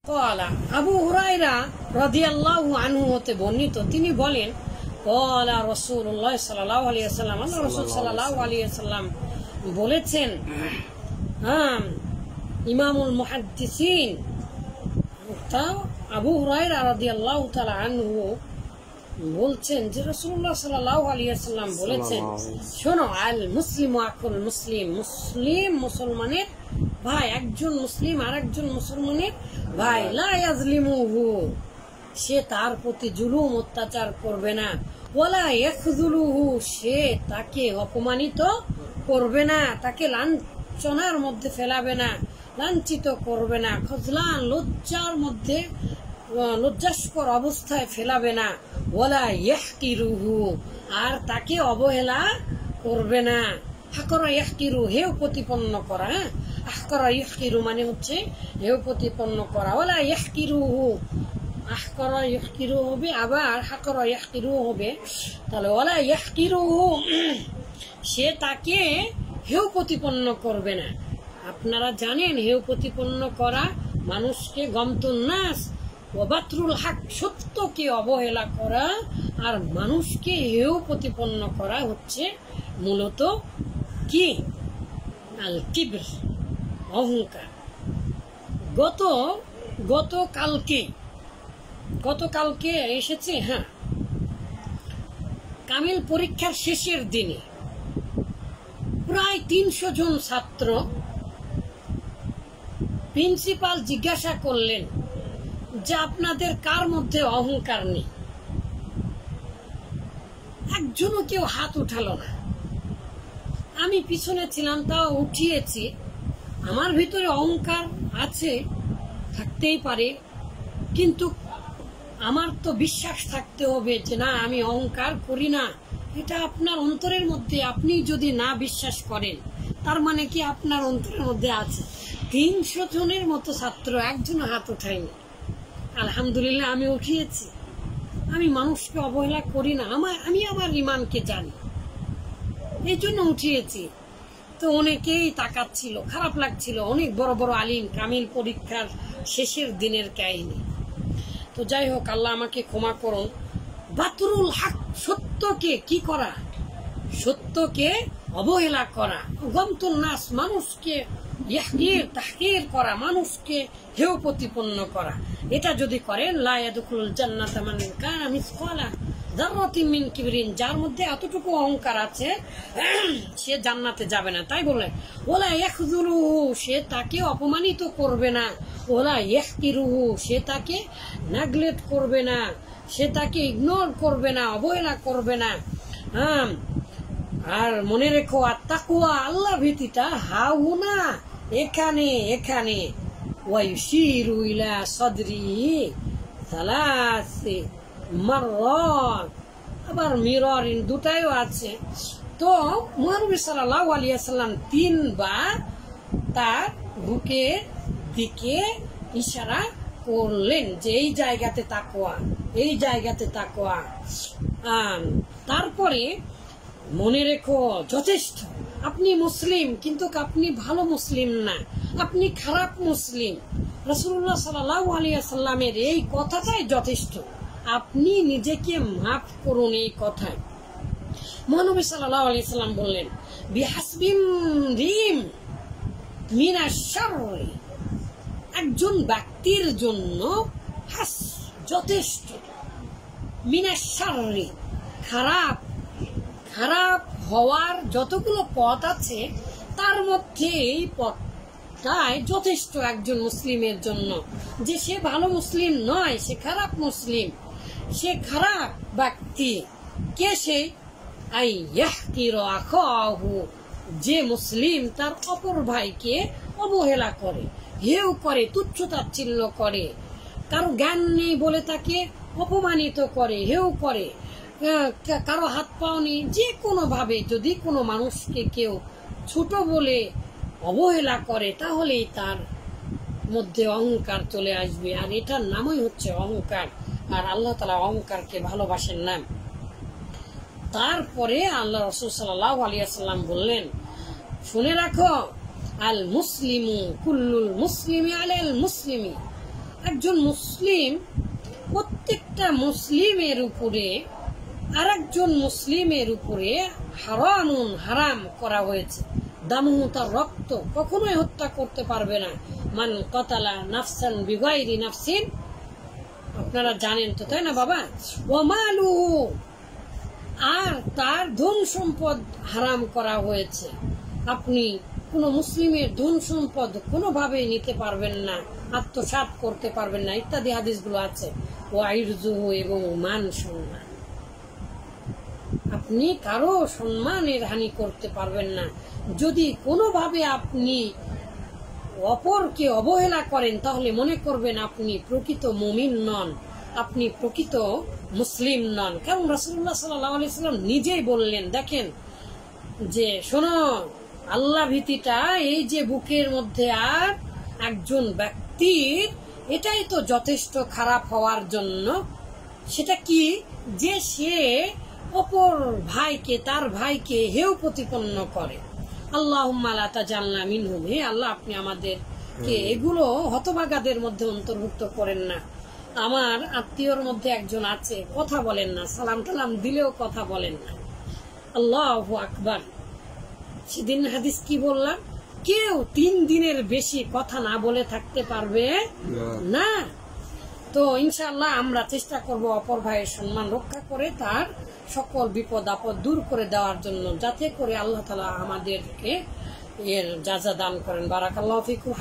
ক্বালা আবু হুরায়রা রাদিয়াল্লাহু আনহু হতে বর্ণিত, তিনি বলেন ক্বালা রাসূলুল্লাহ সাল্লাল্লাহু আলাইহি ওয়াসাল্লাম, আল্লাহ রাসূল সাল্লাল্লাহু আলাইহি ওয়াসাল্লাম বলেছেন, ইমামুল মুহাদ্দিসিন আবু হুরায়রা রাদিয়াল্লাহু তাআলা আনহু বলছেন যে রাসূলুল্লাহ সাল্লাল্লাহু আলাইহি ওয়াসাল্লাম বলেছেন, শোনো, আল মুসলিমু আকুল মুসলিম, মুসলিম মুসলমানের ভাই, একজন মুসলিম আর একজন মুসলমানের ভাই, লা ইয়াজলিমুহু, সে তার প্রতি জুলুম অত্যাচার করবে না, ওয়ালা ইয়াখযুলুহু, সে তাকে অপমানিত করবে না, তাকে লাঞ্ছনার মধ্যে ফেলাবে না, লাঞ্ছিত করবে না, খজলান লজ্জার মধ্যে লজ্জাস্কর অবস্থায় ফেলাবে না, ওয়ালা ইয়াহকিরুহু, আর তাকে অবহেলা করবে না। হাকরা ইয়াহকিরু, হেও প্রতিপন্ন করা, আহকরা ইয়াহকিরু মানে হচ্ছে হেও প্রতিপন্ন করা, ওয়ালা ইয়াহকিরুহু, আহকরা ইয়াহকিরু হবে, আবার হাকরা ইয়াহকিরু হবে, তাহলে ওয়ালা ইয়াহকিরুহু, সে তাকে হেও প্রতিপন্ন করবে না। আপনারা জানেন হেও প্রতিপন্ন করা মানুষকে গমতুন নাস ওয়া বাতরুল হক, সত্যকে অবহেলা করা আর মানুষকে হেও প্রতিপন্ন করা হচ্ছে মূলত কি? আল কিবর, অহংকার। গতকালকে এসেছে, হ্যাঁ, কামিল পরীক্ষার শেষের দিনে প্রায় 300 জন ছাত্র প্রিন্সিপাল জিজ্ঞাসা করলেন যে আপনাদের কার মধ্যে অহংকার নেই? একজনও কেউ হাত উঠালো না। আমি পিছনে ছিলাম, তাও উঠিয়েছি। আমার ভিতরে অহংকার আছে, থাকতেই পারে, কিন্তু আমার তো বিশ্বাস থাকতে হবে যে না, আমি অহংকার করি না। এটা আপনার অন্তরের মধ্যে, আপনি যদি না বিশ্বাস করেন তার মানে কি আপনার অন্তরের মধ্যে আছে। 300 জনের মতো ছাত্র একজন হাত উঠায়নি। আলহামদুলিল্লাহ আমি উঠিয়েছি। আমি মানুষকে অবহেলা করি না, আমি আমার ইমানকে জানি, এই জন্য উঠিয়েছি। তো অনেকেই তাকাচ্ছিল, খারাপ লাগছিল। অনেক বড় বড় আলিম, কামিল পরীক্ষার শেষের দিনের কাহিনী। তো যাই হোক, আল্লাহ আমাকে ক্ষমা করুন। বাতরুল হক, সত্যকে কি করা? সত্যকে অবহেলা করা। গমতুন নাস, মানুষকে ইয়াহকির তাহকির করা, মানুষকে হেয় প্রতিপন্ন করা। এটা যদি করেন, লা ইয়াদখুলুল জান্নাতা মান কানা মিসকালা যাররাতিন মিন কিবরিন, যার মধ্যে এতটুকু অহংকার আছে সে জান্নাতে যাবে না। তাই বলে ওয়ালা ইয়াখযুলুহু, সে তাকে অপমানিত করবে না, ওয়ালা ইয়াহকিরুহু, সে তাকে নেগলেক্ট করবে না, সে তাকে ইগনোর করবে না, অবহেলা করবে না। আর মনে রেখো, আর তাকওয়া, আল্লাহ ভীতিটা হাউনা, এখানে এখানে। ওয়ায়ুশিরু ইলা সাদরিহি সালাসি মাররাত, আবার মিররিন দুটাইও আছে। তো মুহাম্মদ সাল্লাল্লাহু আলাইহি ওয়াসাল্লাম 3 বার তার বুকের দিকে ইশারা করলেন যে এই জায়গাতে তাকওয়া, এই জায়গাতে তাকওয়া। তারপরে মনে রেখো, যথেষ্ট। আপনি মুসলিম, কিন্তু আপনি ভালো মুসলিম না, আপনি খারাপ মুসলিম। রাসূলুল্লাহ সাল্লাল্লাহু আলাইহি ওয়াসাল্লামের এই কথাটাই যথেষ্ট। আপনি নিজেকে মাফ করুন এই কথায়। মহানবী সাল্লাল্লাহু আলাইহি ওয়াসাল্লাম বললেন, বিহাসবিম রিম মিনাশ শাররি, একজন ব্যক্তির জন্য হাস, যথেষ্ট, মিনাশ শাররি, খারাপ খারাপ হওয়ার যতগুলো পথ আছে তার মধ্যে এই পথটাই যথেষ্ট একজন মুসলিমের জন্য। যে সে ভালো মুসলিম নয়, সে খারাপ মুসলিম, সে খারাপ ব্যক্তি। কে সে? আই ইয়াহকিরু আখাহু, যে মুসলিম তার অপর ভাইকে অবহেলা করে, হেয় করে, তুচ্ছ-তাচ্ছিল্য করে, কারো জ্ঞান নেই বলে তাকে অপমানিত করে, হেয় করে, কারো হাত পাও নেই, যে কোনো ভাবে যদি কোনো মানুষকে কেউ ছোট বলে অবহেলা করে, তাহলেই তার মধ্যে অহংকার চলে আসবে। আর এটার নামই হচ্ছে অহংকার। আর আল্লাহ তাআলা অহংকারকে ভালোবাসেন না। তারপরে আল্লাহ রাসূল সাল্লাল্লাহু আলাইহি ওয়াসাল্লাম বললেন, শুনে রাখো, আল মুসলিমু কুল্লুল মুসলিমি আলাল মুসলিমি, একজন মুসলিম, প্রত্যেকটা মুসলিমের উপরে আরেকজন মুসলিমের উপরে হারাম করা হয়েছে। দামুহু, তার রক্ত কখনোই হত্যা করতে পারবে না। মান কতালা নাফসান বিগাইরি নাফসিন, আপনারা জানেন তো, তাই না বাবা? ওয়ামালুহু, আর তার ধন সম্পদ হারাম করা হয়েছে। আপনি কোন মুসলিমের ধন সম্পদ কোনোভাবেই নিতে পারবেন না, আত্মসাৎ করতে পারবেন না, ইত্যাদি হাদিসগুলো আছে। ওয়াইরজুহু, এবং মান সম্মান, আপনি কারো সম্মানের হানি করতে পারবেন না। যদি কোনোভাবে আপনি অপরকে অবহেলা করেন তাহলে মনে করবেন আপনি প্রকৃত মুমিন নন, আপনি প্রকৃত মুসলিম নন। কারণ রাসূলুল্লাহ সাল্লাল্লাহু আলাইহি ওয়াসাল্লাম নিজেই বললেন, দেখেন যে শোনো, আল্লাহ ভীতিটা এই যে বুকের মধ্যে আর একজন ব্যক্তির, এটাই তো যথেষ্ট খারাপ হওয়ার জন্য। সেটা কি? যে সে অপর ভাইকে, তার ভাইকে হেয় প্রতিপন্ন করে। আল্লাহুম্মা লা তাজালনা মিনহুম, হে আল্লাহ আপনি আমাদেরকে এগুলো হতভাগাদের মধ্যে অন্তর্ভুক্ত করেন না। আমার আত্মীয়র মধ্যে একজন আছে, কথা বলেন না, সালাম টালাম দিলেও কথা বলেন না। আল্লাহু আকবার। সেদিন হাদিস কি বললাম? কেউ 3 দিনের বেশি কথা না বলে থাকতে পারবে না। তো ইনশাআল্লাহ আমরা চেষ্টা করব অপর ভাইয়ের সম্মান রক্ষা করে তার সকল বিপদ আপদ দূর করে দেওয়ার জন্য, যাতে করে আল্লাহ তাআলা আমাদেরকে এর জাযা দান করেন। বারাকাল্লাহু ফিকুম।